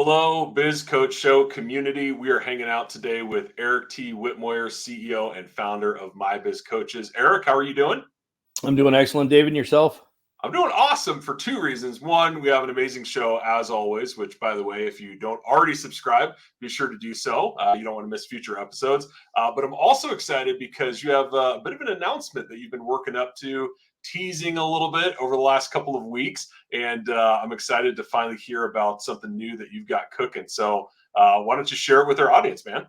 Hello, Biz Coach Show community. We are hanging out today with Eric T. Whitmoyer, CEO and founder of My Biz Coaches. Eric, how are you doing? I'm doing excellent, David. And yourself? I'm doing awesome for two reasons. One, we have an amazing show as always, which, by the way, if you don't already subscribe, be sure to do so. You don't want to miss future episodes. But I'm also excited because you have a bit of an announcement that you've been working up to, teasing a little bit over the last couple of weeks. And I'm excited to finally hear about something new that you've got cooking. So why don't you share it with our audience, man?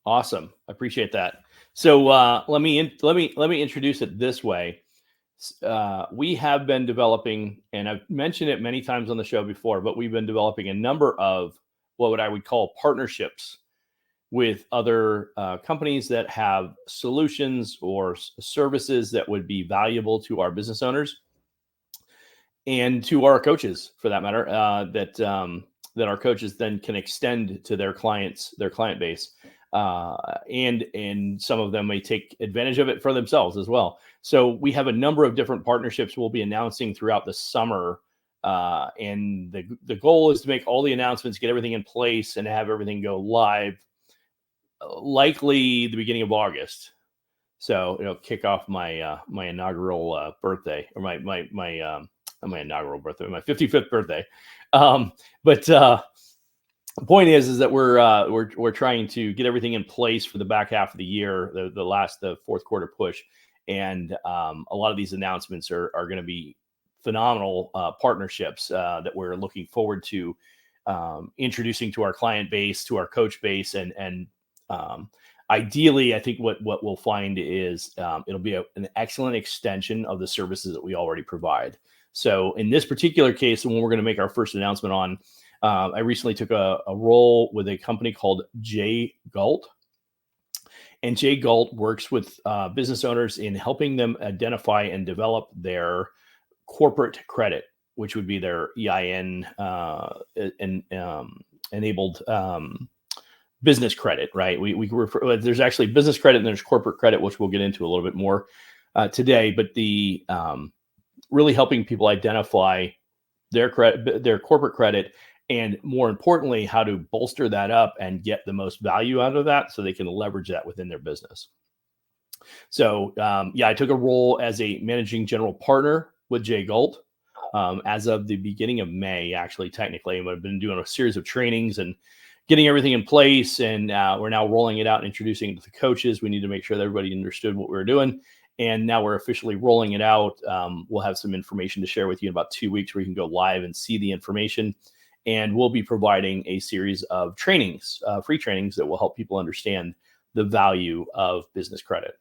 Awesome. I appreciate that. So let me introduce it this way. We have been developing, and I've mentioned it many times on the show before, but we've been developing a number of what I would call partnerships with other companies that have solutions or services that would be valuable to our business owners and to our coaches, for that matter. That our coaches then can extend to their client base, and some of them may take advantage of it for themselves as well. So we have a number of different partnerships we'll be announcing throughout the summer. And the goal is to make all the announcements, get everything in place, and have everything go live, likely the beginning of August. So it'll kick off my my inaugural birthday, or my inaugural birthday, my 55th birthday. But the point is that we're trying to get everything in place for the back half of the year, the fourth quarter push. And a lot of these announcements are going to be phenomenal partnerships that we're looking forward to introducing to our client base, to our coach base, and ideally, I think what we'll find is it'll be an excellent extension of the services that we already provide. So in this particular case, when we're going to make our first announcement on, I recently took a role with a company called Jay Galt. And Jay Galt works with business owners in helping them identify and develop their corporate credit, which would be their EIN enabled business credit, right? We refer, there's actually business credit and there's corporate credit, which we'll get into a little bit more today. But the really helping people identify their corporate credit, and more importantly, how to bolster that up and get the most value out of that so they can leverage that within their business. So I took a role as a managing general partner with Jay Galt as of the beginning of May, actually, technically. I've been doing a series of trainings and getting everything in place, and we're now rolling it out and introducing it to the coaches. We need to make sure that everybody understood what we were doing. And now we're officially rolling it out. We'll have some information to share with you in about 2 weeks where you can go live and see the information. And we'll be providing a series of trainings, free trainings that will help people understand the value of business credit.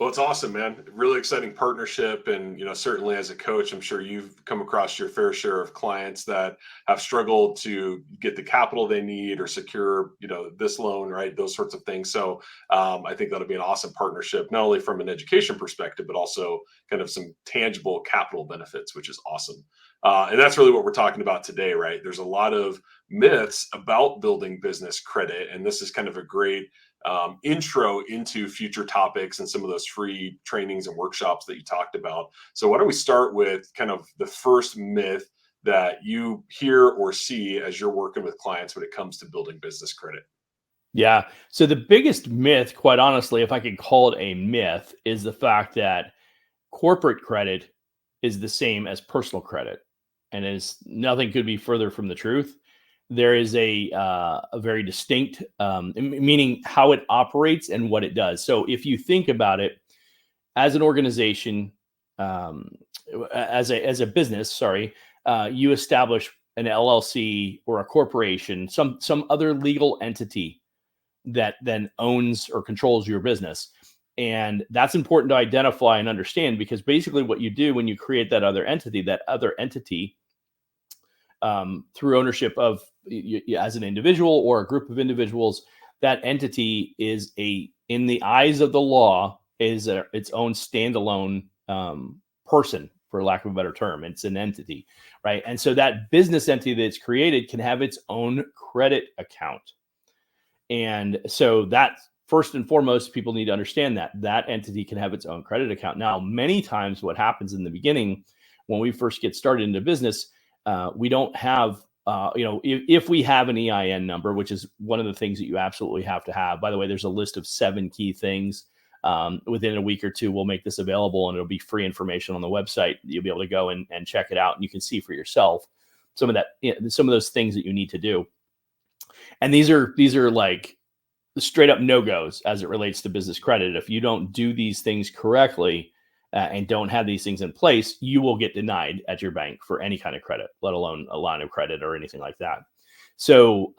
Well, it's awesome, man. Really exciting partnership. And, certainly as a coach, I'm sure you've come across your fair share of clients that have struggled to get the capital they need or secure, this loan, right? Those sorts of things. So I think that'll be an awesome partnership, not only from an education perspective, but also kind of some tangible capital benefits, which is awesome. And that's really what we're talking about today, right? There's a lot of myths about building business credit. And this is kind of a great intro into future topics and some of those free trainings and workshops that you talked about. So why don't we start with kind of the first myth that you hear or see as you're working with clients when it comes to building business credit? Yeah. So the biggest myth, quite honestly, if I could call it a myth, is the fact that corporate credit is the same as personal credit. And nothing could be further from the truth. There is a very distinct, meaning how it operates and what it does. So if you think about it, as an organization, as a business, you establish an LLC or a corporation, some other legal entity that then owns or controls your business. And that's important to identify and understand, because basically what you do when you create that other entity through ownership of as an individual or a group of individuals, that entity is in the eyes of the law, is its own standalone person, for lack of a better term. It's an entity, right? And so that business entity that's created can have its own credit account. And so that, first and foremost, people need to understand that entity can have its own credit account. Now, many times what happens in the beginning when we first get started into business, we don't have if we have an EIN number, which is one of the things that you absolutely have to have. By the way, there's a list of 7 key things. Within a week or two, we'll make this available, and it'll be free information on the website. You'll be able to go and check it out, and you can see for yourself some of those things that you need to do. And these are like straight up no-goes as it relates to business credit. If you don't do these things correctly and don't have these things in place, you will get denied at your bank for any kind of credit, let alone a line of credit or anything like that. So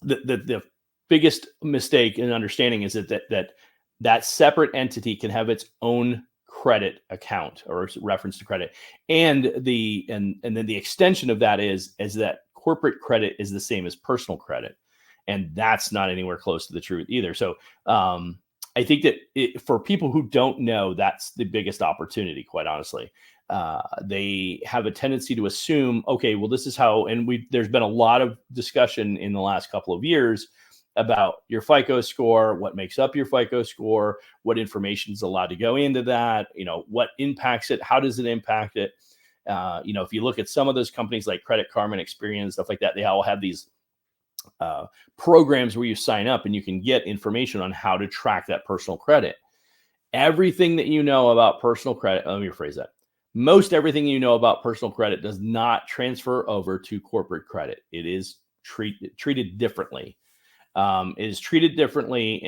the biggest mistake in understanding is that separate entity can have its own credit account or reference to credit, and then the extension of that is that corporate credit is the same as personal credit, and that's not anywhere close to the truth either. So I think that for people who don't know, that's the biggest opportunity, quite honestly. They have a tendency to assume, okay, well, this is how, and there's been a lot of discussion in the last couple of years about your FICO score, what makes up your FICO score, what information is allowed to go into that, what impacts it, how does it impact it? If you look at some of those companies like Credit Karma and Experian, stuff like that, they all have these programs where you sign up and you can get information on how to track that personal credit. Everything that you know about personal credit, let me rephrase that. Most everything you know about personal credit does not transfer over to corporate credit. It is treated differently. It is treated differently,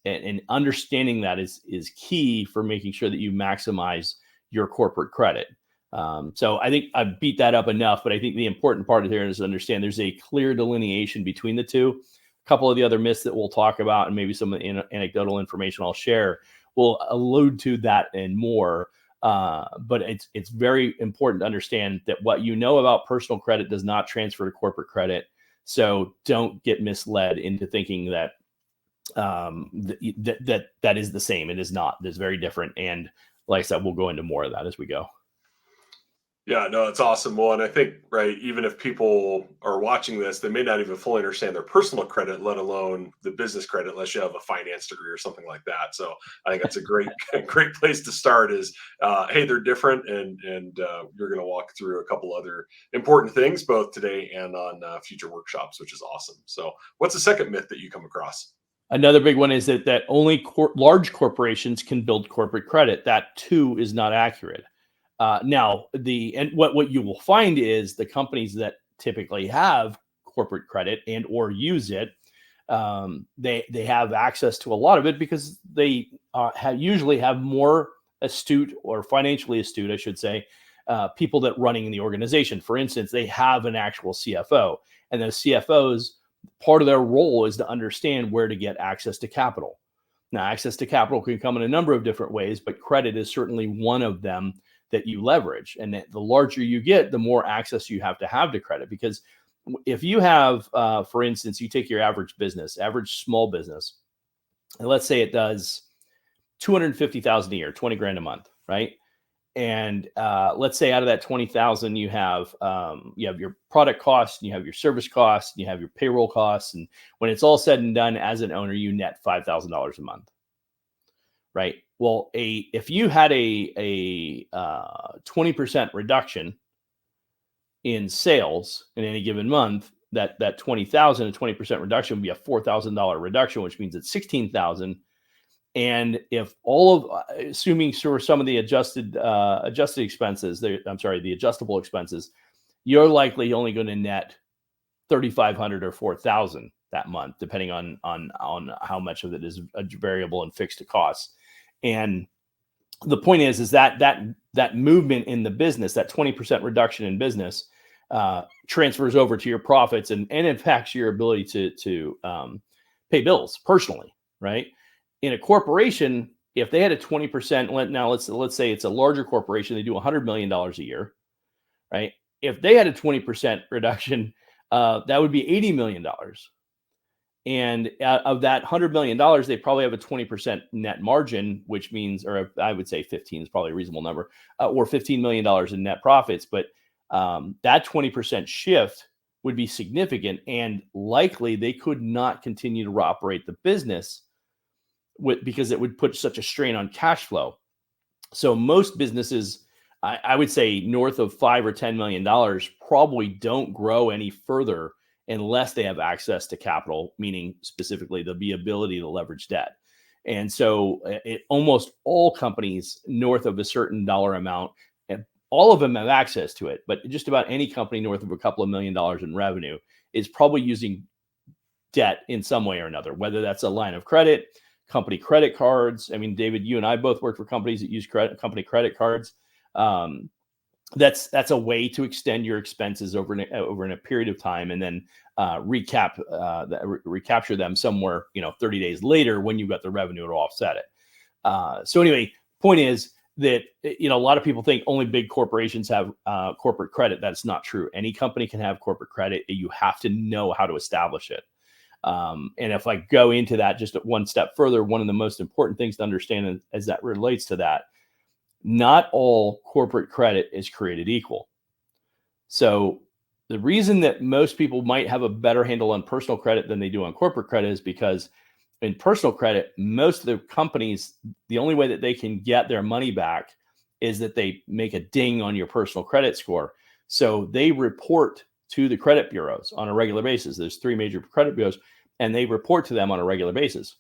and understanding that is key for making sure that you maximize your corporate credit. So I think I've beat that up enough, but I think the important part here is to understand there's a clear delineation between the two. A couple of the other myths that we'll talk about, and maybe some of the anecdotal information I'll share, will allude to that and more. But it's very important to understand that what you know about personal credit does not transfer to corporate credit. So don't get misled into thinking that that is the same. It is not. It's very different. And like I said, we'll go into more of that as we go. Yeah, no, it's awesome. Well, and I think, right, even if people are watching this, they may not even fully understand their personal credit, let alone the business credit, unless you have a finance degree or something like that. So I think that's a great, great place to start is, hey, they're different. And you're going to walk through a couple other important things, both today and on future workshops, which is awesome. So what's the second myth that you come across? Another big one is that only large corporations can build corporate credit. That too is not accurate. Now, what you will find is the companies that typically have corporate credit and or use it, they have access to a lot of it because they usually have more astute or financially astute, I should say, people that running the organization. For instance, they have an actual CFO, and the CFOs, part of their role is to understand where to get access to capital. Now, access to capital can come in a number of different ways, but credit is certainly one of them that you leverage. And the larger you get, the more access you have to credit. Because if you have, for instance, you take your average small business, and let's say it does $250,000 a year, 20 grand a month, right? And let's say out of that 20,000, you have your product costs, and you have your service costs, and you have your payroll costs. And when it's all said and done, as an owner, you net $5,000 a month, right? Well, if you had a 20% reduction in sales in any given month, that 20,000, a 20% reduction would be a $4,000 reduction, which means it's 16,000. And if assuming for some of the adjusted expenses, the adjustable expenses, you're likely only going to net 3,500 or 4,000 that month, depending on how much of it is a variable and fixed costs. And the point is that movement in the business, that 20% reduction in business, transfers over to your profits and impacts your ability to pay bills personally, right? In a corporation, if they had a 20%, now let's say it's a larger corporation, they do $100 million a year, right? If they had a 20% reduction, that would be $80 million. And of that $100 million, they probably have a 20% net margin, which means, or I would say 15 is probably a reasonable number, or $15 million in net profits. But that 20% shift would be significant, and likely they could not continue to operate the business because it would put such a strain on cash flow. So most businesses I would say north of $5 or $10 million probably don't grow any further unless they have access to capital, meaning specifically the ability to leverage debt. And so almost all companies north of a certain dollar amount, and all of them have access to it, but just about any company north of a couple of $1 million in revenue is probably using debt in some way or another, whether that's a line of credit, company credit cards. I mean, David, you and I both work for companies that use company credit cards. That's a way to extend your expenses over in a period of time, and then recapture them somewhere 30 days later when you've got the revenue to offset it. So anyway, point is that a lot of people think only big corporations have corporate credit. That's not true. Any company can have corporate credit. You have to know how to establish it. And if I go into that just one step further, one of the most important things to understand as that relates to that, not all corporate credit is created equal. So the reason that most people might have a better handle on personal credit than they do on corporate credit is because in personal credit, most of the companies, the only way that they can get their money back is that they make a ding on your personal credit score. So they report to the credit bureaus on a regular basis. There's 3 major credit bureaus, and they report to them on a regular basis.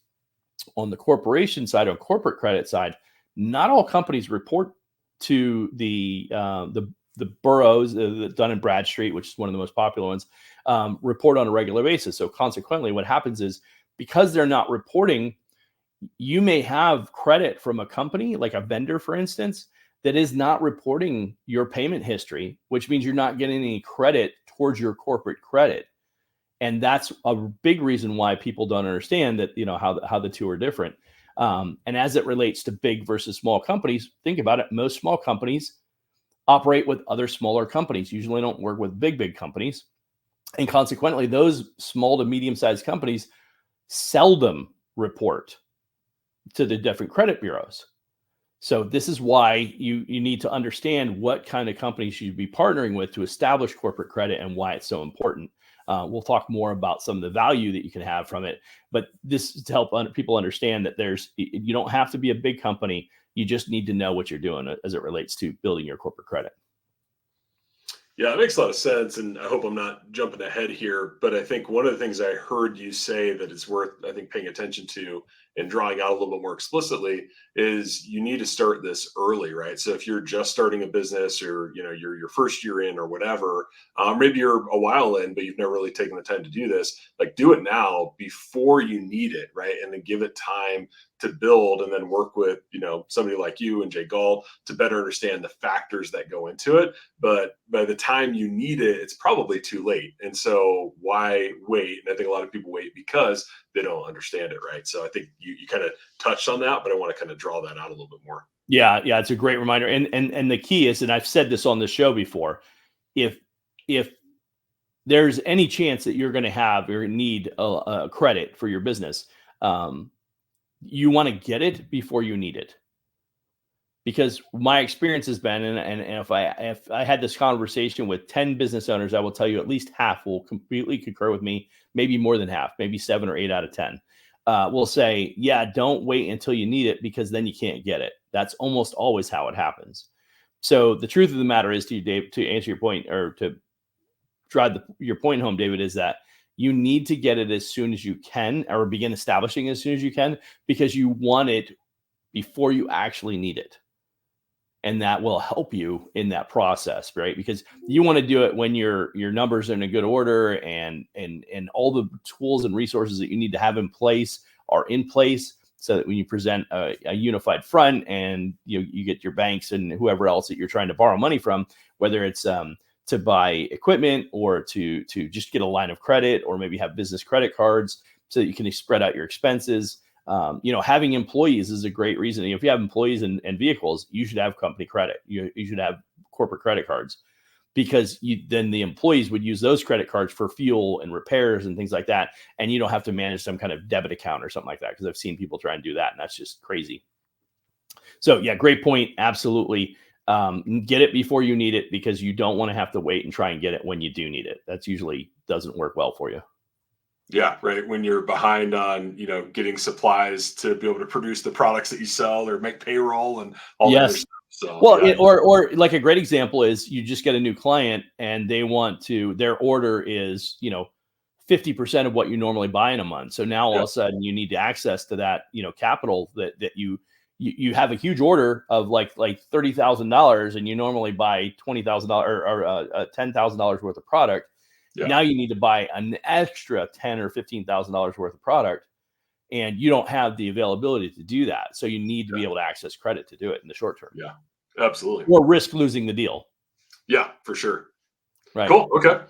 On the corporation side, on corporate credit side, not all companies report to the bureaus, the Dun & Bradstreet, which is one of the most popular ones, report on a regular basis. So consequently, what happens is, because they're not reporting, you may have credit from a company, like a vendor, for instance, that is not reporting your payment history, which means you're not getting any credit towards your corporate credit. And that's a big reason why people don't understand that, how the two are different. And as it relates to big versus small companies, think about it. Most small companies operate with other smaller companies, usually don't work with big companies. And consequently, those small to medium-sized companies seldom report to the different credit bureaus. So this is why you need to understand what kind of companies you'd be partnering with to establish corporate credit and why it's so important. We'll talk more about some of the value that you can have from it, but this is to help people understand that you don't have to be a big company. You just need to know what you're doing as it relates to building your corporate credit. Yeah, it makes a lot of sense. And I hope I'm not jumping ahead here, but I think one of the things I heard you say that is worth, I think, paying attention to and drawing out a little bit more explicitly is you need to start this early, right? So if you're just starting a business, or you're your first year in or whatever, maybe you're a while in, but you've never really taken the time to do this, like do it now before you need it, right? And then give it time to build, and then work with somebody like you and Jay Gall to better understand the factors that go into it. But by the time you need it, it's probably too late. And so why wait? And I think a lot of people wait because they don't understand it, right? So I think you kind of touched on that, but I want to kind of draw that out a little bit more. Yeah, it's a great reminder. And the key is, and I've said this on the show before, if there's any chance that you're going to have or need a credit for your business, you want to get it before you need it. Because my experience has been, and if I had this conversation with 10 business owners, I will tell you at least half will completely concur with me, maybe more than half, maybe 7 or 8 out of 10 will say, yeah, don't wait until you need it, because then you can't get it. That's almost always how it happens. So the truth of the matter is, to you, Dave, to answer your point, or to drive your point home, David, is that you need to get it as soon as you can, or begin establishing as soon as you can, because you want it before you actually need it. And that will help you in that process, right? Because you want to do it when your numbers are in a good order, and all the tools and resources that you need to have in place are in place, so that when you present a unified front, and you get your banks and whoever else that you're trying to borrow money from, whether it's to buy equipment, or to just get a line of credit, or maybe have business credit cards so that you can spread out your expenses. Having employees is a great reason. If you have employees and vehicles, you should have company credit. You should have corporate credit cards, because then the employees would use those credit cards for fuel and repairs and things like that. And you don't have to manage some kind of debit account or something like that, because I've seen people try and do that, and that's just crazy. So yeah, great point. Absolutely. Get it before you need it, because you don't want to have to wait and try and get it when you do need it. That's usually doesn't work well for you. Yeah, right. When you're behind on, getting supplies to be able to produce the products that you sell, or make payroll and all that other Yes. stuff. So Well, yeah, or like a great example is you just get a new client and they want to, their order is, 50% of what you normally buy in a month. So now all yeah, of a sudden you need to access to that, capital that you have a huge order of like $30,000 and you normally buy $20,000 or $10,000 worth of product. yeah, Now you need to buy an extra $10 or $15,000 worth of product, and you don't have the availability to do that. So you need to be yeah, able to access credit to do it in the short term, yeah, absolutely. or risk losing the deal. Yeah, for sure. Right. Cool. Okay.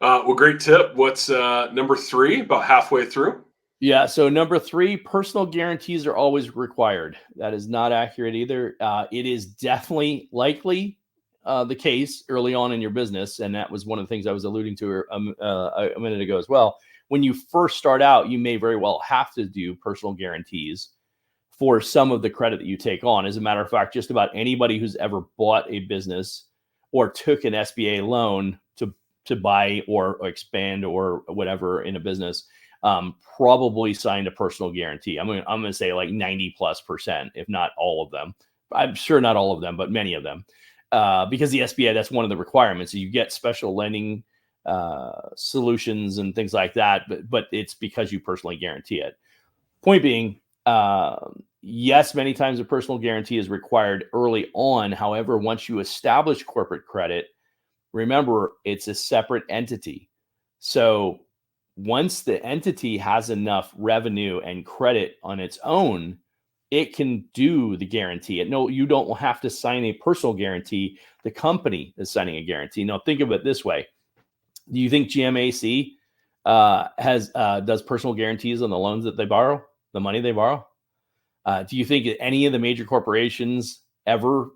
Well, great tip. What's number three? About halfway through. Yeah. So number three, personal guarantees are always required. That is not accurate either. It is definitely likely the case early on in your business, and that was one of the things I was alluding to a minute ago as well. When you first start out, you may very well have to do personal guarantees for some of the credit that you take on. As a matter of fact, just about anybody who's ever bought a business or took an SBA loan to buy or expand or whatever in a business, probably signed a personal guarantee. I'm gonna say like 90+%, if not all of them. I'm sure not all of them, but many of them, because the SBA, that's one of the requirements. You get special lending solutions and things like that, but it's because you personally guarantee it. Point being, yes, many times a personal guarantee is required early on. However, once you establish corporate credit, remember it's a separate entity. So once the entity has enough revenue and credit on its own, it can do the guarantee. No, you don't have to sign a personal guarantee. The company is signing a guarantee. Now, think of it this way: do you think GMAC has does personal guarantees on the loans that they borrow, the money they borrow? Do you think that any of the major corporations ever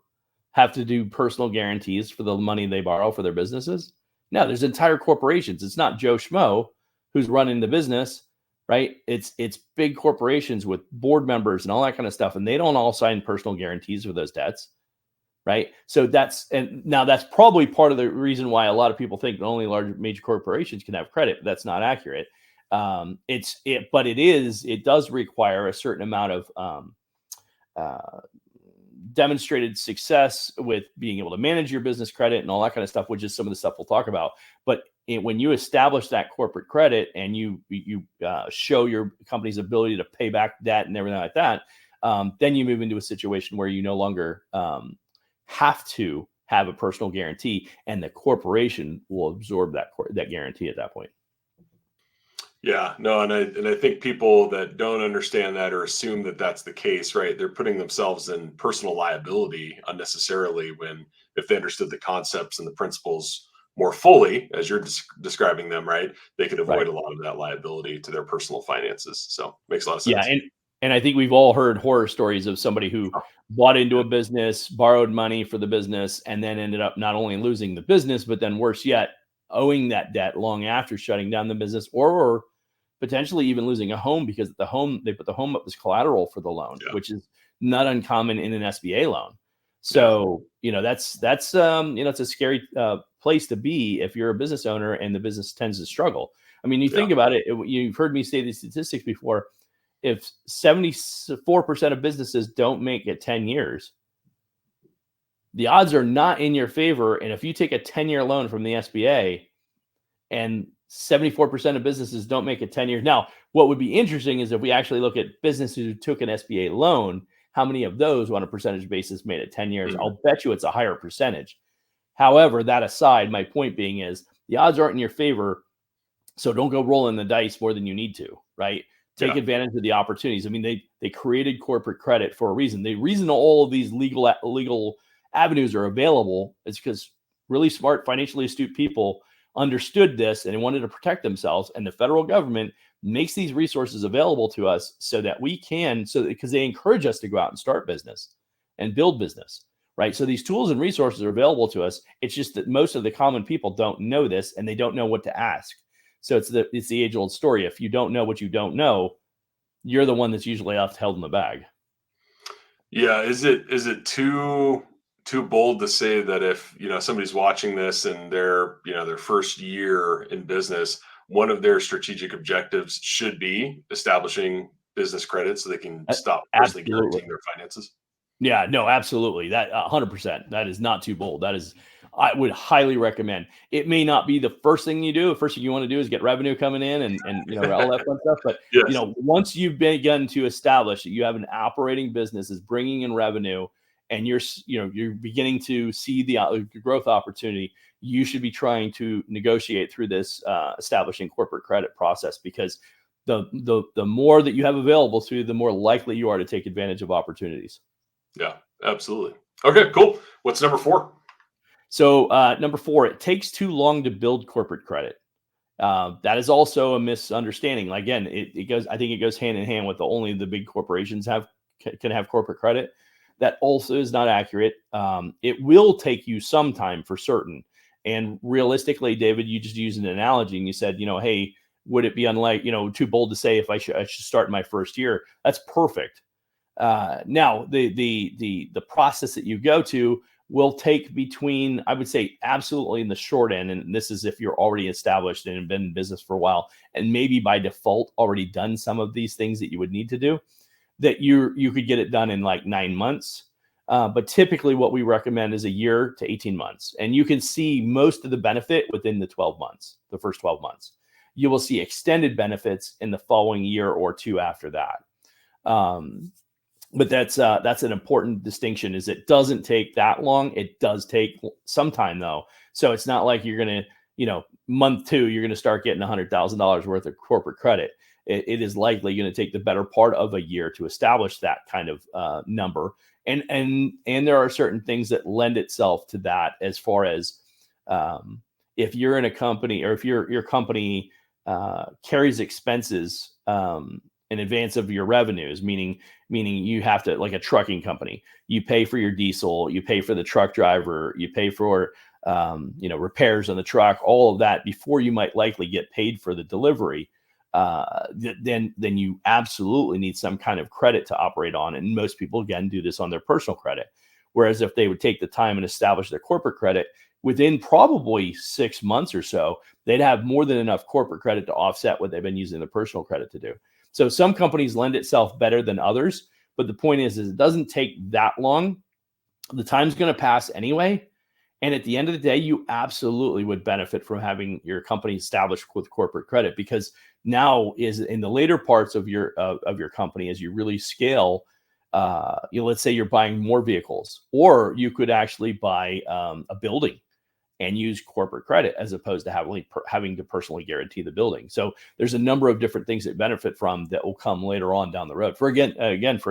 have to do personal guarantees for the money they borrow for their businesses? No, there's entire corporations. It's not Joe Schmo who's running the business, right? It's big corporations with board members and all that kind of stuff, and they don't all sign personal guarantees for those debts, right? So that's probably part of the reason why a lot of people think that only large major corporations can have credit. But that's not accurate. But it does require a certain amount of uh, demonstrated success with being able to manage your business credit and all that kind of stuff, which is some of the stuff we'll talk about. But when you establish that corporate credit and you show your company's ability to pay back debt and everything like that, then you move into a situation where you no longer have to have a personal guarantee, and the corporation will absorb that guarantee at that point. Yeah, no, and I think people that don't understand that or assume that that's the case, right? They're putting themselves in personal liability unnecessarily when if they understood the concepts and the principles more fully as you're describing them, right? They could Right. avoid a lot of that liability to their personal finances. So makes a lot of Yeah, sense. and I think we've all heard horror stories of somebody who bought into Yeah, a business, borrowed money for the business, and then ended up not only losing the business, but then worse yet, owing that debt long after shutting down the business, or potentially even losing a home because they put the home up as collateral for the loan, yeah, which is not uncommon in an SBA loan. yeah, So, that's it's a scary place to be if you're a business owner and the business tends to struggle. I mean, you yeah, think about it, you've heard me say these statistics before. If 74% of businesses don't make it 10 years, the odds are not in your favor. And if you take a 10-year loan from the SBA and 74% of businesses don't make it 10 years. Now, what would be interesting is if we actually look at businesses who took an SBA loan, how many of those on a percentage basis made it 10 years? mhm, I'll bet you it's a higher percentage. However, that aside, my point being is the odds aren't in your favor. So don't go rolling the dice more than you need to, right? Take yeah, advantage of the opportunities. I mean, they created corporate credit for a reason. The reason all of these legal avenues are available is because really smart, financially astute people understood this and they wanted to protect themselves. And the federal government makes these resources available to us so that we can, because they encourage us to go out and start business and build business, right? So these tools and resources are available to us. It's just that most of the common people don't know this and they don't know what to ask. So it's the age old story. If you don't know what you don't know, you're the one that's usually left held in the bag. yeah. Is it too bold to say that if somebody's watching this and they're their first year in business, one of their strategic objectives should be establishing business credit so they can Uh, stop personally Absolutely. guaranteeing their finances? Yeah, no, absolutely. That 100%. That is not too bold. That is, I would highly recommend. It may not be the first thing you do. The first thing you want to do is get revenue coming in and all that fun stuff. But Yes. once you've begun to establish that you have an operating business is bringing in revenue, and you're beginning to see the growth opportunity, you should be trying to negotiate through this establishing corporate credit process, because the more that you have available to you, the more likely you are to take advantage of opportunities. Yeah, absolutely. Okay, cool. What's number 4? So number 4, it takes too long to build corporate credit. That is also a misunderstanding. Again, it goes. I think it goes hand in hand with only the big corporations can have corporate credit. That also is not accurate. It will take you some time for certain. And realistically, David, you just used an analogy and you said, hey, would it be too bold to say if I should start in my first year? That's perfect. Now, the process that you go to will take between, I would say, absolutely in the short end, and this is if you're already established and been in business for a while, and maybe by default already done some of these things that you would need to do, that you could get it done in like 9 months. But typically what we recommend is a year to 18 months. And you can see most of the benefit within the 12 months, the first 12 months. You will see extended benefits in the following year or two after that. But that's an important distinction, is it doesn't take that long. It does take some time though. So it's not like you're going to, month 2, you're going to start getting $100,000 worth of corporate credit. It is likely going to take the better part of a year to establish that kind of number. And there are certain things that lend itself to that, as far as if you're in a company, or if your company carries expenses in advance of your revenues, meaning you have to, like a trucking company, you pay for your diesel, you pay for the truck driver, you pay for repairs on the truck, all of that before you might likely get paid for the delivery. Then you absolutely need some kind of credit to operate on. And most people, again, do this on their personal credit. Whereas if they would take the time and establish their corporate credit, within probably 6 months or so, they'd have more than enough corporate credit to offset what they've been using the personal credit to do. So some companies lend itself better than others, but the point is it doesn't take that long. The time's going to pass anyway. And at the end of the day, you absolutely would benefit from having your company established with corporate credit, because now is in the later parts of your company, as you really scale, let's say you're buying more vehicles, or you could actually buy a building and use corporate credit, as opposed to having to personally guarantee the building. So there's a number of different things that benefit from that will come later on down the road. For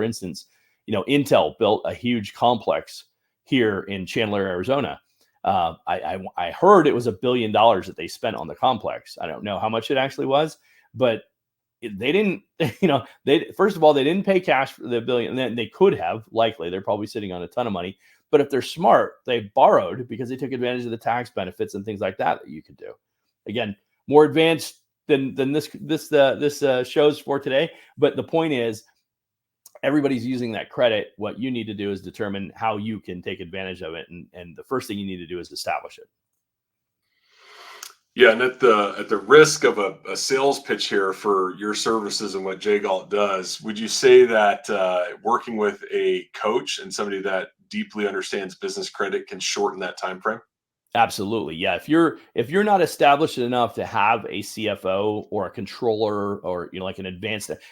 instance, Intel built a huge complex here in Chandler, Arizona. I heard it was $1 billion that they spent on the complex. I don't know how much it actually was, but they didn't, first of all, they didn't pay cash for the $1 billion. And then they could have, likely, they're probably sitting on a ton of money. But if they're smart, they borrowed, because they took advantage of the tax benefits and things like that you could do. Again, more advanced than this show's for today. But the point is, everybody's using that credit. What you need to do is determine how you can take advantage of it. And the first thing you need to do is establish it. Yeah, and at the risk of a sales pitch here for your services and what JGalt does, would you say that working with a coach and somebody that deeply understands business credit can shorten that time frame? Absolutely. Yeah. If you're not established enough to have a CFO or a controller, or like an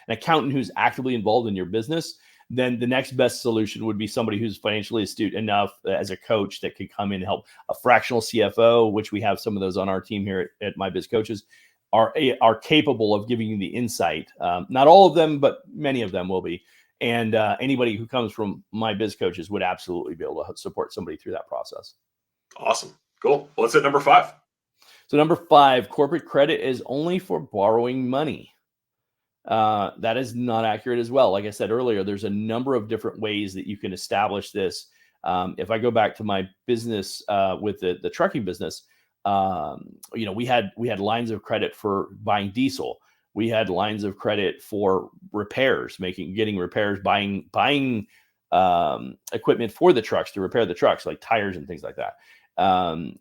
accountant who's actively involved in your business, then the next best solution would be somebody who's financially astute enough as a coach that could come in and help. A fractional CFO, which we have some of those on our team here at My Biz Coaches, are capable of giving you the insight. Not all of them, but many of them will be. And anybody who comes from My Biz Coaches would absolutely be able to support somebody through that process. Awesome. Cool. Well, let's hit number 5. So number 5, corporate credit is only for borrowing money. That is not accurate as well. Like I said earlier, there's a number of different ways that you can establish this. If I go back to my business with the trucking business, we had lines of credit for buying diesel. We had lines of credit for repairs, getting repairs, buying equipment for the trucks to repair the trucks, like tires and things like that.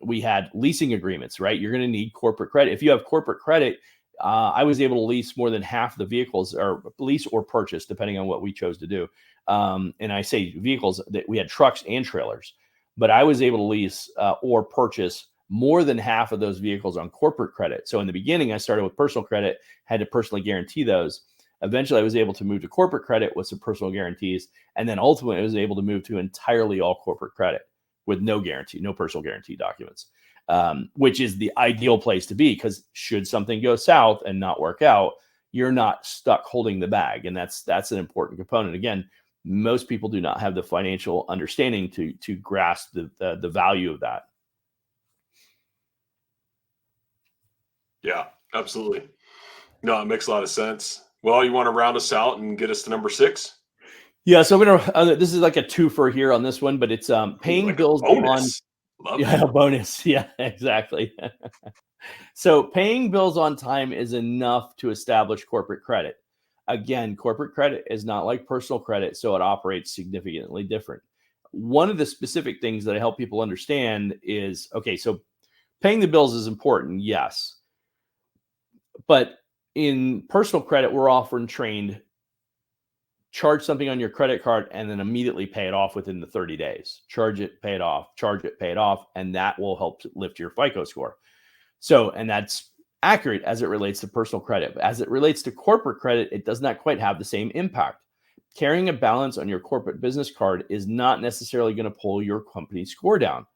We had leasing agreements, right? You're going to need corporate credit. If you have corporate credit, I was able to lease more than half the vehicles, or lease or purchase, depending on what we chose to do. And I say vehicles, that we had trucks and trailers, but I was able to lease or purchase more than half of those vehicles on corporate credit. So in the beginning, I started with personal credit, had to personally guarantee those. Eventually, I was able to move to corporate credit with some personal guarantees. And then ultimately, I was able to move to entirely all corporate credit with no guarantee, no personal guarantee documents, which is the ideal place to be, because should something go south and not work out, you're not stuck holding the bag. And that's an important component. Again, most people do not have the financial understanding to grasp the value of that. Yeah, absolutely. No, it makes a lot of sense. Well, you want to round us out and get us to number 6? Yeah, so I'm gonna. This is like a twofer here on this one, but it's paying Like a bills on. bonus. Love Yeah, it. a bonus. Yeah, exactly. So paying bills on time is enough to establish corporate credit. Again, corporate credit is not like personal credit, so it operates significantly different. One of the specific things that I help people understand is, okay, so paying the bills is important, yes, but in personal credit, we're often trained, charge something on your credit card and then immediately pay it off within the 30 days. Charge it, pay it off, charge it, pay it off, and that will help to lift your FICO score. So, and that's accurate as it relates to personal credit. But as it relates to corporate credit, it does not quite have the same impact. Carrying a balance on your corporate business card is not necessarily going to pull your company score down.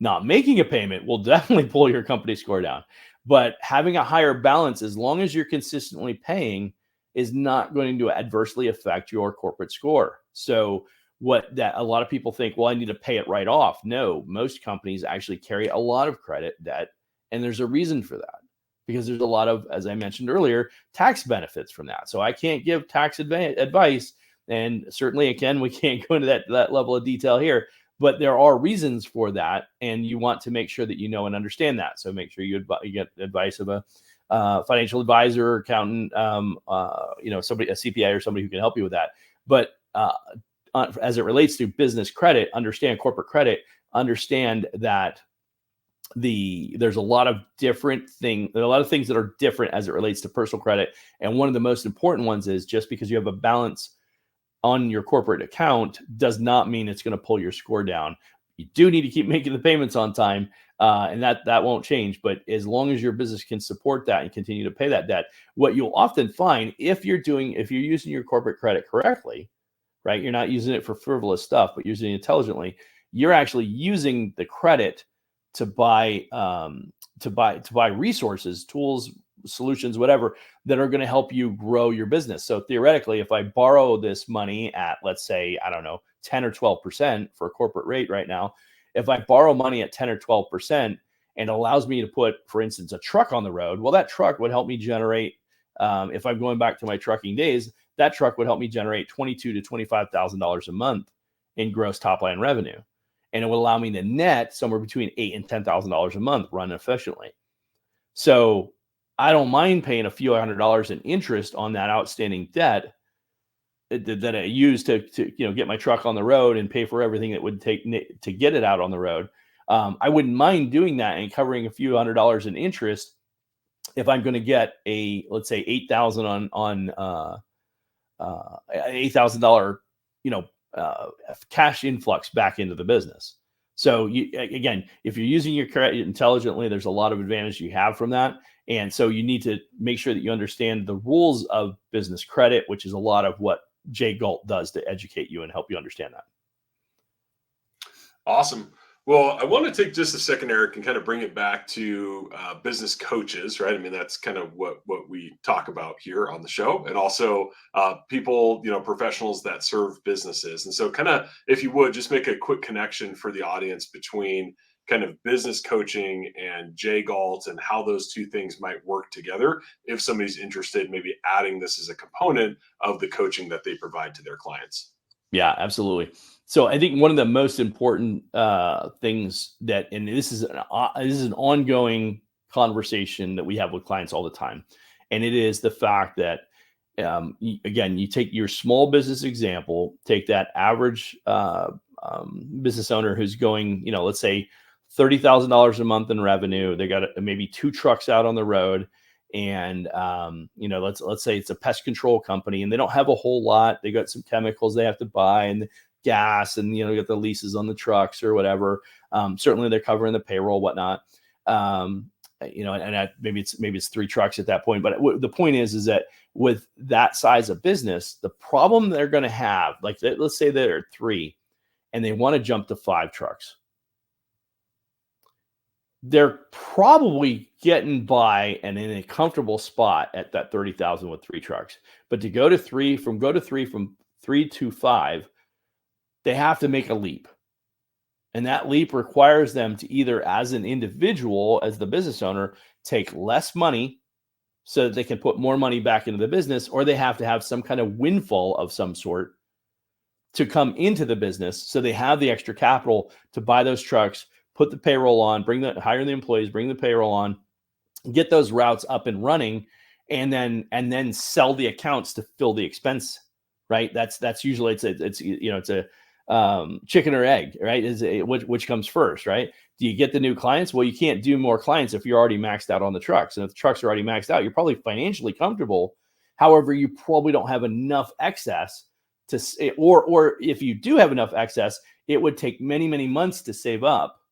Not making a payment will definitely pull your company score down. But having a higher balance, as long as you're consistently paying, is not going to adversely affect your corporate score. So what that a lot of people think, well, I need to pay it right off. No, most companies actually carry a lot of credit debt, and there's a reason for that, because there's a lot of, as I mentioned earlier, tax benefits from that. So I can't give tax advice, and certainly again, we can't go into that level of detail here, but there are reasons for that, and you want to make sure that you know and understand that. So make sure you get advice of a financial advisor, accountant, somebody, a CPA, or somebody who can help you with that. But as it relates to business credit, understand corporate credit, understand that there's a lot of different things, a lot of things that are different as it relates to personal credit. And one of the most important ones is, just because you have a balance on your corporate account does not mean it's going to pull your score down. You do need to keep making the payments on time, and that won't change. But as long as your business can support that and continue to pay that debt, what you'll often find, if you're using your corporate credit correctly, right? You're not using it for frivolous stuff, but using it intelligently. You're actually using the credit to buy resources, tools, solutions, whatever, that are going to help you grow your business. So theoretically, if I borrow this money at, let's say, I don't know, 10 or 12% for a corporate rate right now, if I borrow money at 10 or 12% and allows me to put, for instance, a truck on the road, well, that truck would help me generate, if I'm going back to my trucking days, that truck would help me generate $22,000 to $25,000 a month in gross top line revenue. And it would allow me to net somewhere between $8,000 and $10,000 a month, run efficiently. So I don't mind paying a few $100 in interest on that outstanding debt that I use to get my truck on the road and pay for everything it would take to get it out on the road. I wouldn't mind doing that and covering a few $100 in interest if I'm going to get let's say $8,000 on $8,000 cash influx back into the business. So again, if you're using your credit intelligently, there's a lot of advantage you have from that. And so you need to make sure that you understand the rules of business credit, which is a lot of what Jay Galt does to educate you and help you understand that. Awesome. Well, I want to take just a second, Eric, and kind of bring it back to business coaches, right? I mean, that's kind of what we talk about here on the show, and also people, professionals that serve businesses. And so, kind of, if you would, just make a quick connection for the audience between kind of business coaching and Jay Galt, and how those two things might work together if somebody's interested, maybe adding this as a component of the coaching that they provide to their clients. Yeah, absolutely. So I think one of the most important things that, and this is an ongoing conversation that we have with clients all the time, and it is the fact that again, you take your small business example, take that average business owner who's going, let's say $30,000 a month in revenue. They got maybe 2 trucks out on the road, And let's say it's a pest control company, and they don't have a whole lot. They got some chemicals they have to buy, and gas, and got the leases on the trucks or whatever. Certainly they're covering the payroll, whatnot. Maybe it's 3 trucks at that point. But the point is that with that size of business, the problem they're going to have, like let's say there are 3, and they want to jump to 5 trucks. They're probably getting by and in a comfortable spot at that 30,000 with 3 trucks. But to go to 3 from 3 to 5, they have to make a leap. And that leap requires them to either, as an individual, as the business owner, take less money so that they can put more money back into the business, or they have to have some kind of windfall of some sort to come into the business so they have the extra capital to buy those trucks, put the payroll on, hire the employees, bring the payroll on, get those routes up and running, and then sell the accounts to fill the expense. Right? That's usually it's a chicken or egg, right? Which comes first, right? Do you get the new clients? Well, you can't do more clients if you're already maxed out on the trucks. And if the trucks are already maxed out, you're probably financially comfortable. However, you probably don't have enough excess or if you do have enough excess, it would take many, many months to save up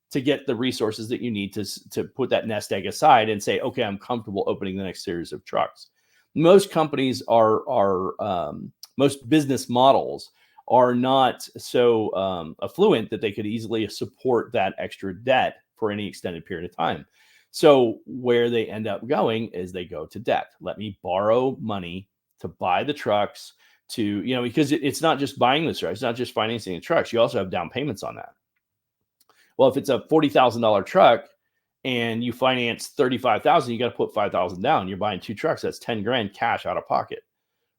to get the resources that you need to put that nest egg aside and say, okay, I'm comfortable opening the next series of trucks. Most companies most business models are not so affluent that they could easily support that extra debt for any extended period of time. So where they end up going is they go to debt. Let me borrow money to buy the trucks, because it's not just buying the trucks, it's not just financing the trucks. You also have down payments on that. Well, if it's a $40,000 truck and you finance $35,000, you got to put $5,000 down. You're buying 2 trucks. That's $10,000 cash out of pocket,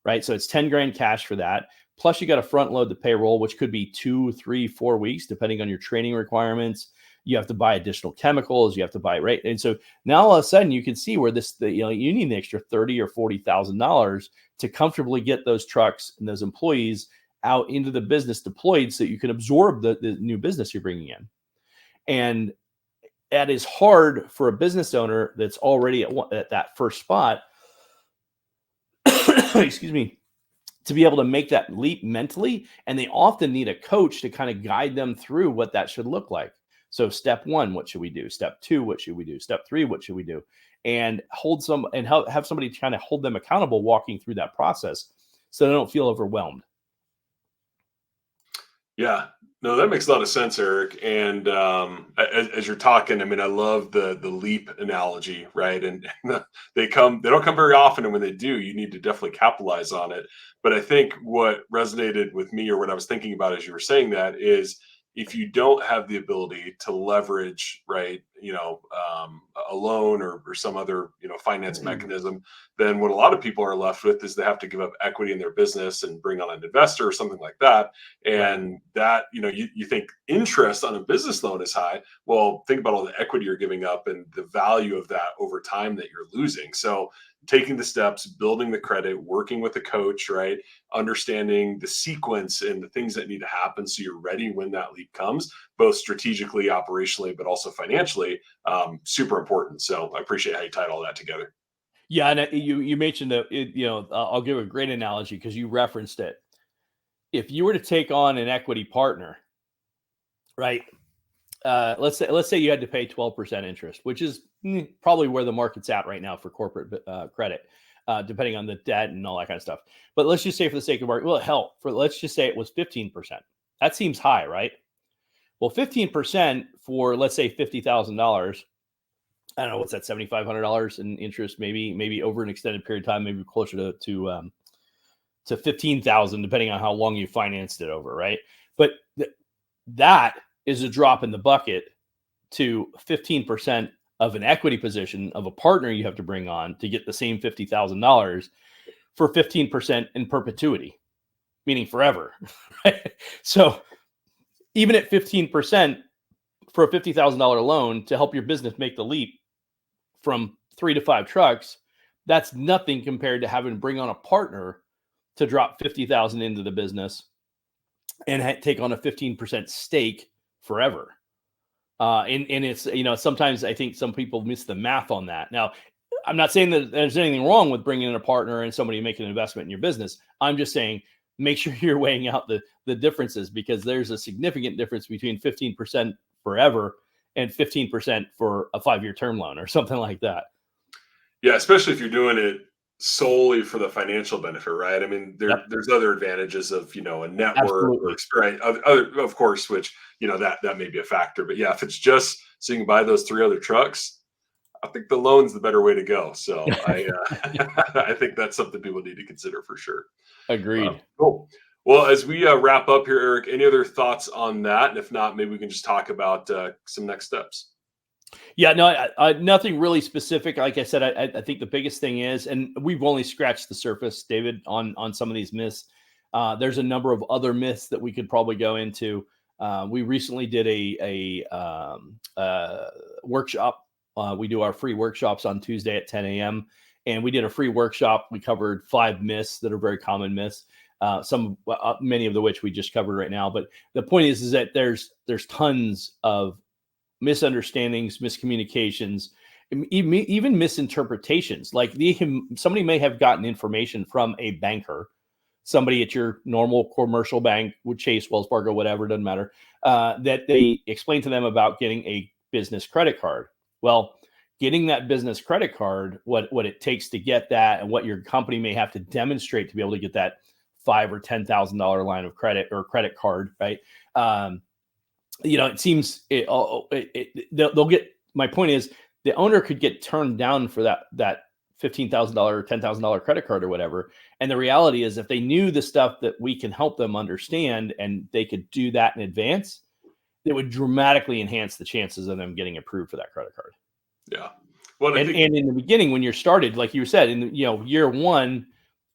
right? So it's $10,000 cash for that. Plus you got to front load the payroll, which could be 2, 3, 4 weeks, depending on your training requirements. You have to buy additional chemicals. You have to buy, right? And so now all of a sudden you can see where you need an extra $30,000 or $40,000 to comfortably get those trucks and those employees out into the business deployed so you can absorb the new business you're bringing in. And that is hard for a business owner that's already at that first spot, excuse me, to be able to make that leap mentally. And they often need a coach to kind of guide them through what that should look like. So step 1, what should we do? Step 2, what should we do? Step 3, what should we do? And have somebody kind of hold them accountable walking through that process so they don't feel overwhelmed. Yeah, no, that makes a lot of sense, Eric. And as you're talking, I mean, I love the leap analogy, right? And they don't come very often, and when they do, you need to definitely capitalize on it. But I think what resonated with me, or what I was thinking about as you were saying that, is if you don't have the ability to leverage, right, a loan or some other, finance mechanism, then what a lot of people are left with is they have to give up equity in their business and bring on an investor or something like that. And that, you think interest on a business loan is high. Well, think about all the equity you're giving up and the value of that over time that you're losing. So taking the steps, building the credit, working with a coach, right? Understanding the sequence and the things that need to happen so you're ready when that leap comes, both strategically, operationally, but also financially, super important. So I appreciate how you tied all that together. Yeah, and you mentioned that. I'll give a great analogy because you referenced it. If you were to take on an equity partner, right? Let's say you had to pay 12% interest, which is probably where the market's at right now for corporate credit, depending on the debt and all that kind of stuff. But let's just say, for the sake of argument, well, hell, let's just say it was 15%. That seems high, right? Well, 15% for, let's say, $50,000. I don't know, what's that, $7,500 in interest, maybe over an extended period of time, maybe closer to 15,000, depending on how long you financed it over, right? But that is a drop in the bucket to 15% of an equity position of a partner you have to bring on to get the same $50,000 for 15% in perpetuity, meaning forever. Right? So even at 15% for a $50,000 loan to help your business make the leap from 3 to 5 trucks, that's nothing compared to having to bring on a partner to drop 50,000 into the business and take on a 15% stake forever. And it's, sometimes I think some people miss the math on that. Now, I'm not saying that there's anything wrong with bringing in a partner and somebody making an investment in your business. I'm just saying, make sure you're weighing out the differences, because there's a significant difference between 15% forever and 15% for a 5-year term loan or something like that. Yeah, especially if you're doing it solely for the financial benefit, right? I mean, Yep, there's other advantages of, a network or absolutely. right, of course, which, that may be a factor. But yeah, if it's just so you can buy those 3 other trucks, I think the loan's the better way to go. So I think that's something people need to consider for sure. Agreed. Cool. Well, as we wrap up here, Eric, any other thoughts on that? And if not, maybe we can just talk about some next steps. Yeah, no, nothing really specific. Like I said, I think the biggest thing is, and we've only scratched the surface, David, on some of these myths. There's a number of other myths that we could probably go into. We recently did a workshop. We do our free workshops on Tuesday at 10 a.m. And we did a free workshop. We covered 5 myths that are very common myths. Many of which we just covered right now. But the point is that there's tons of misunderstandings, miscommunications, even misinterpretations. Like somebody may have gotten information from a banker, somebody at your normal commercial bank, with Chase, Wells Fargo, whatever, doesn't matter, that they explained to them about getting a business credit card. Well, getting that business credit card, what it takes to get that, and what your company may have to demonstrate to be able to get that $5,000 or $10,000 line of credit or credit card, right? It seems they'll get. My point is, the owner could get turned down for that $15,000 or $10,000 credit card or whatever. And the reality is, if they knew the stuff that we can help them understand, and they could do that in advance, it would dramatically enhance the chances of them getting approved for that credit card. Yeah. Well, And in the beginning, when you're started, like you said, in year one,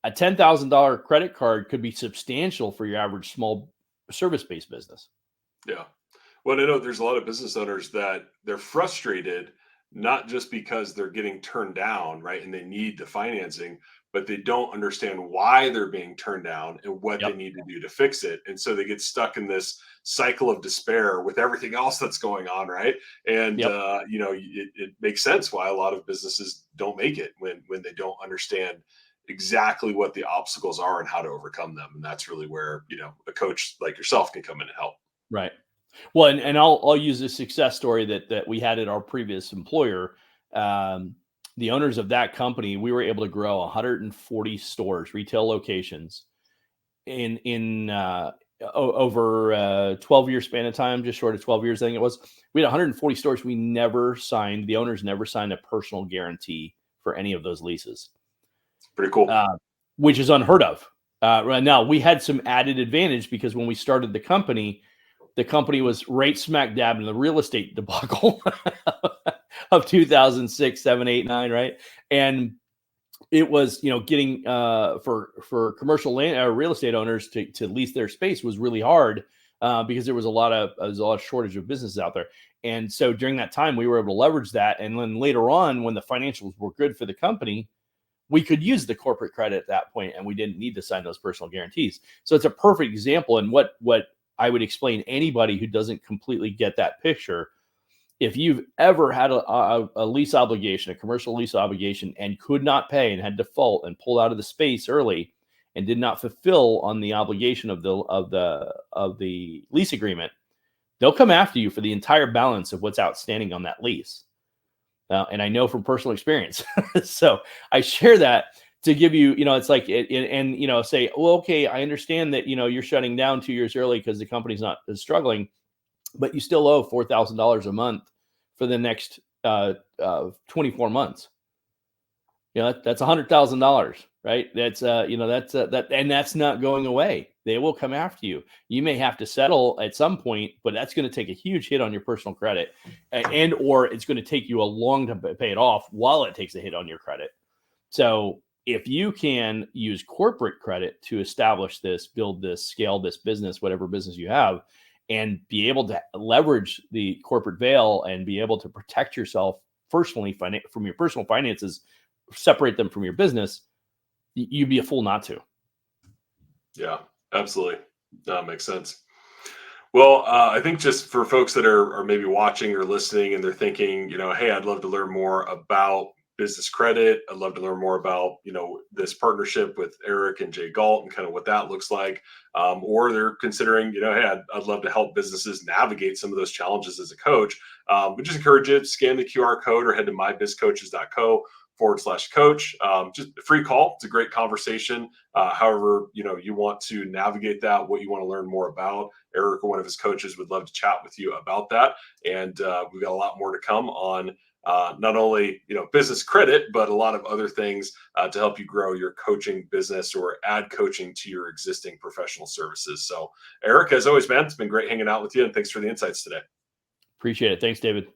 a $10,000 credit card could be substantial for your average small service-based business. yeah. Well, I know there's a lot of business owners that they're frustrated, not just because they're getting turned down, right? And they need the financing, but they don't understand why they're being turned down and what they Yep. need to do to fix it. And so they get stuck in this cycle of despair with everything else that's going on, right? And Yep. it makes sense why a lot of businesses don't make it when they don't understand exactly what the obstacles are and how to overcome them. And that's really where a coach like yourself can come in and help. Right. Well, and I'll use a success story that we had at our previous employer. The owners of that company, we were able to grow 140 stores, retail locations, in over a 12-year span of time, just short of 12 years, I think it was. We had 140 stores. The owners never signed a personal guarantee for any of those leases, Pretty cool. which is unheard of. Right now, we had some added advantage because when we started the company was right smack dab in the real estate debacle of 2006, 7, 8, 9, right? And it was, getting for commercial land real estate owners to lease their space was really hard because there was a lot of shortage of businesses out there. And so during that time, we were able to leverage that. And then later on, when the financials were good for the company, we could use the corporate credit at that point, and we didn't need to sign those personal guarantees. So it's a perfect example. And what I would explain anybody who doesn't completely get that picture, if you've ever had a lease obligation, a commercial lease obligation, and could not pay and had default and pulled out of the space early and did not fulfill on the obligation of the lease agreement, they'll come after you for the entire balance of what's outstanding on that lease. And I know from personal experience. So I share that to give you, it's like, say, well, okay, I understand that, you're shutting down 2 years early because the company's not struggling, but you still owe $4,000 a month for the next 24 months. That's $100,000, right? That's and that's not going away. They will come after you. You may have to settle at some point, but that's going to take a huge hit on your personal credit, or it's going to take you a long time to pay it off while it takes a hit on your credit. So if you can use corporate credit to establish this, build this, scale this business, whatever business you have, and be able to leverage the corporate veil and be able to protect yourself personally from your personal finances, separate them from your business, you'd be a fool not to. Yeah, absolutely. That makes sense. Well, I think just for folks that are maybe watching or listening and they're thinking, hey, I'd love to learn more about business credit. I'd love to learn more about, this partnership with Eric and Jay Galt and kind of what that looks like. Or they're considering, hey, I'd love to help businesses navigate some of those challenges as a coach. We just encourage you to scan the QR code or head to mybizcoaches.co/coach. Just a free call. It's a great conversation. However, you want to navigate that, what you want to learn more about. Eric or one of his coaches would love to chat with you about that. And we've got a lot more to come on not only business credit, but a lot of other things to help you grow your coaching business or add coaching to your existing professional services. So, Eric, as always, man, it's been great hanging out with you, and thanks for the insights today. Appreciate it. Thanks, David.